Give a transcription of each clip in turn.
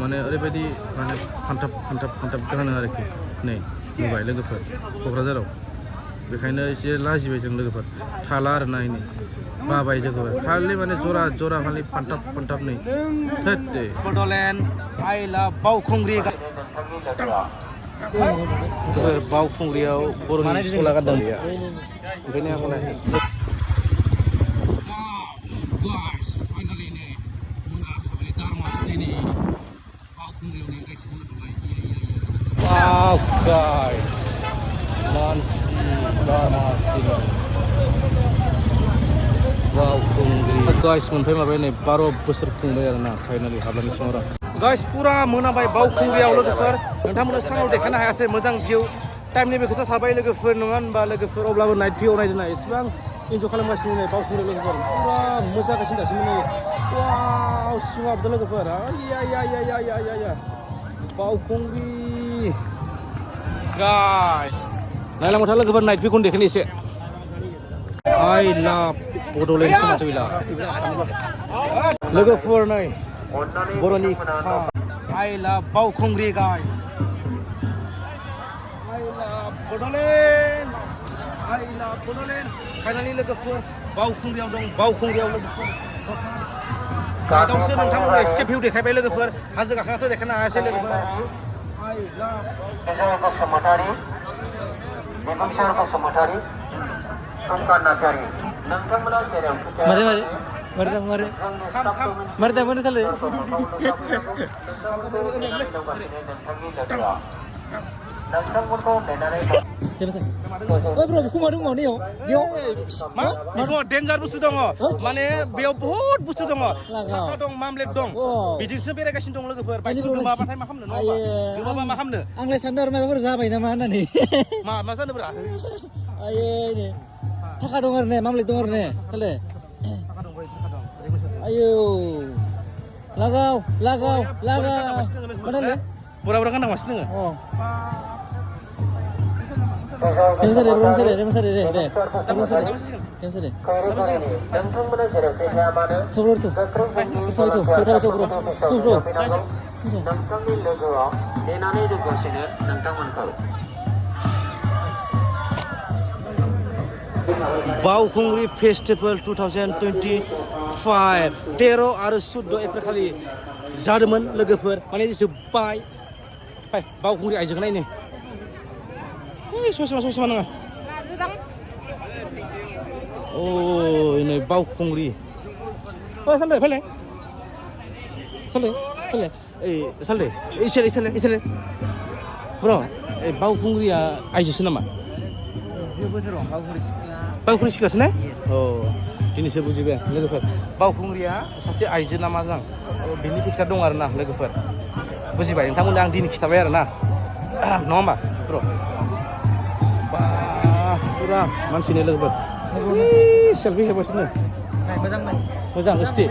माने ओरैबायदि माने फानथाब गानो आरोखि नै नुबाय लोगोफोर क'क्राझाराव बेखायनो एसे लाजिबाय जों लोगोफोर थाला आरो नायनो बाबाय जोङो खालि माने जरा खालि फानथाब नै थोद बड'लेण्ड आइ लाभ बावखुंग्रि बावखुंग्रियाव बर'नि सला गानदों ओंखायनो आंलाय Wow, guys, guys, मोनफाय माबाय नै 12 बोसोर खुंबाय आरोना फाइनालि हाबलानि सिङाव गाइस पुरा मोनाबाय बावखुंग्रियाव लोगोफोर नोंथांमोननो सानाव देखायनो हायासै मोजां भिउ टाइमनिबो खोथा थाबाय लोगोफोर नङा होनबा लोगोफोर अब्लाबो नाइट भिउ नायदोंना एसेबां इन्जय खालामगासिनो नै बावखुंग्रि लोगोफोर पुरा मोसागासिनो दासिम नै वाव सिङाव हाबदों लोगोफोर आया बावखुंग्रि गाइस नायलांबाय था लोगोफोर नाइट भिउखौनो देखायनो एसे आइ लाभ बड'लेण्ड सोमाथोइला लोगोफोर नै बर'नि आइ लाभ बावखुंग्रि गाइस आइ लाभ बड'लेण्ड फाइनालि लोगोफोर बावखुंग्रियाव दं बावखुंग्रियाव लोगोफोर गाइडआवसो नोंथांमोननो एसे भिउ देखायबाय लोगोफोर हाजो गाखोनाथ' देखायनो हायासै लोगोफोर आइ लाभ बसुमतारी बिबुंसार बसुमतारी फुंकार नार्जारी नोंथांमोना जेराव मारे साले नोंथांमोनखौ नेनानै ओइ ब्र बेखौ मादों मावनियाव बेयाव मा बेखौ डेन्जार बुस्थु दङ माने बेयाव बहुत बुस्थु दङ थाखा दं मामलेट दं बिदिसो बेरायगासिनो दं लोगोफोर बाइक गोमाबाथाय मा खालामनो नङा गोमाबा मा खालामनो आंलाय सानदों आरो माबाफोर जाबाय नामा होननानै मा जानोब्रा आयै ने थाखा दं आरो ने मामलेट दं आरो ने खाले थाखा दं आयौ लागाव माने बुरा गाननांगासिनो दोङो रेमसारे दे नोंथांमोना जेरावखि थाया मानो नोंथांनि लोगोआव नेनानै दोनगासिनो नोंथांमोनखौ बावखुंग्रि फेस्टिभेल 2025 13 आरो 14 एप्रिल खालि जादोंमोन लोगोफोर माने जोब्बाय फाय बावखुंग्रि आइजोखौ नायनो ससमा नङा ओ नै बावखुंग्रि सालदे फैलाय सालदे इसे ब्र बावखुंग्रिया आइजोसो नामा बावखुंग्रि सिख्लासो ना अ दिनैसो बुजिबाय लोगोफोर बावखुंग्रिया सासे आइजो नामा जों बिनि पिक्सार दं आरो ना लोगोफोर बुजिबाय नोंथांमोननो आं दिनै खिथाबाय आरो ना नङा होमबा ब्र पुरा मानसिनि लोगोफोर सेलफि हेगासिनो मोजां स्टे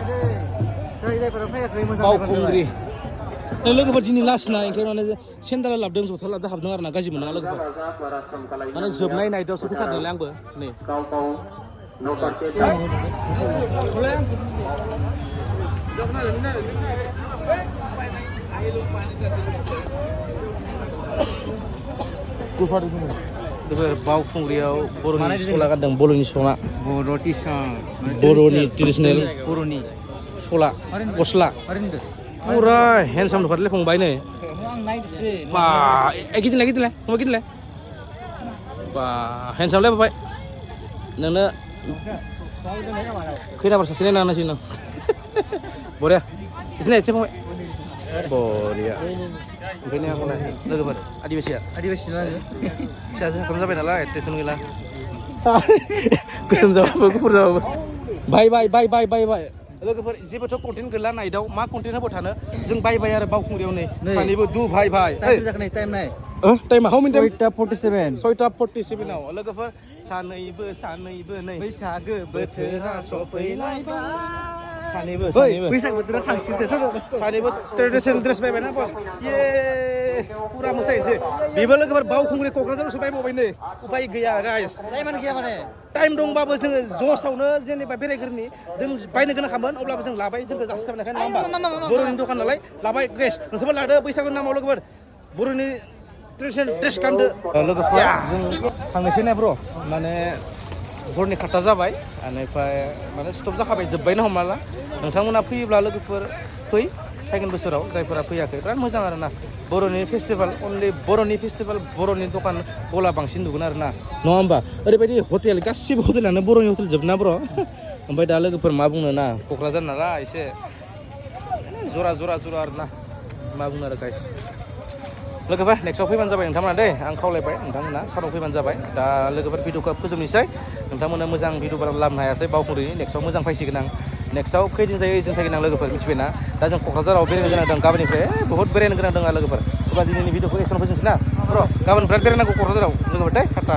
बावखुंग्रि लोगोफोर दिनै लास्ट ना ओंखायनो माने सेन्डारा लाबोदों जथा लाबोदों हाबदों आरो ना गाज्रि मोना लोगोफोर माने जोबनाय नाइटआवसो फैखादोंलै आंबो नै बावखुंग्रियाव बर'नि सला गानदों बर'नि सला बर'नि ट्रेडिसनेल बर'नि सला गस्ला पुरा हेन्डसाम नुखादोंलै फंबाय नै बा गिदिंलाय बा हेन्डसामलाय फंबाय नोंनो खैनाफोर सासे नायना होनांसिगोन नों बरिया बिदिनो एसे फंबाय बरिया ओंखायनो आंलाय लोगोफोर आदिबासि फिसाजो हाखम जाबाय नालाय टेनसन गैला गोसोम जाबाबो गुफुर जाबाबो बाय लोगोफोर जेबोथ' कन्टेन्ट गैला नाइटआव मा कन्टेन्ट होबाय थानो जों बायबाय आरो बावखुंग्रियाव नै सानैबो दु भाइ टाइम नाय टाइमा हाउ मिनि टाइम 6:47 आव लोगोफोर सानैबो नै बैसागो बोथोरा सफैलायबाय सानैबो बैसागो बोथोरा थांसिनसै सानैबो ट्रेडिसनेल ड्रेस बायबायना बस ये पुरा मोसाहैनोसै बेबो लोगोफोर बावखुंग्रि क'क्राझाराव सफैबावबायनो उपाय गैया गाइस टाइमानो गैया माने टाइम दंबाबो जोङो जसावनो जेनेबा बेरायग्रोनि जों बायनो गोनां खामोन अब्लाबो जों लाबाय जोंखौ जासि थाबनायखाय नङा होमबा बर'नि दखान नालाय लाबाय गेस नोंसोरबो लादो बैसागुनि नामाव लोगोफोर बर'नि ट्रेडिसनेल ड्रेस गानदो लोगोफोर जों थांनोसै ना ब्र' माने हरनि 8टा जाबाय बेनिफ्राय माने स्टप जाखाबाय जोब्बायनो हमना ला नोंथांमोना फैयोब्ला लोगोफोर फै फैगोन बोसोराव जायफोरा फैयाखै बिराद मोजां आरो ना बर'नि फेस्टिभेल अनलि बर'नि फेस्टिभेल बर'नि दखान गला बांसिन नुगोन आरो ना नङा होमबा ओरैबायदि हटेल गासिबो हटेलानो बर'नि हटेल जोबना ब्र' ओमफ्राय दा लोगोफोर मा बुंनो ना क'क्राझार नालाय एसे जरा आरो ना मा बुंनो आरो गाइस लोगोफोर नेक्स्टआव फैबानो जाबाय नोंथांमोना दे आं खावलायबाय नोंथांमोना सानाव फैबानो जाबाय दा लोगोफोर भिडिअखौ फोजोबनोसै नोंथांमोना मोजां भिडिअ लाबोनो हायासै बावखुंग्रिनि नेक्स्टआव मोजां फैसिगोन आं नेक्स्टआव खैदिन जायो ओइदिन फैगोन आं लोगोफोर मिथिबायना दा जों क'क्राझाराव बेरायनो गोनां दं गाबोननिफ्राय बहुत बेरायनो गोनां दं लोगोफोर अब्ला दिनैनि भिडिअखौ एसेबां फोजोबनोसै ना र' गाबोन बिराद बेरायनांगौ क'क्राझाराव लोगोफोर दे टाटा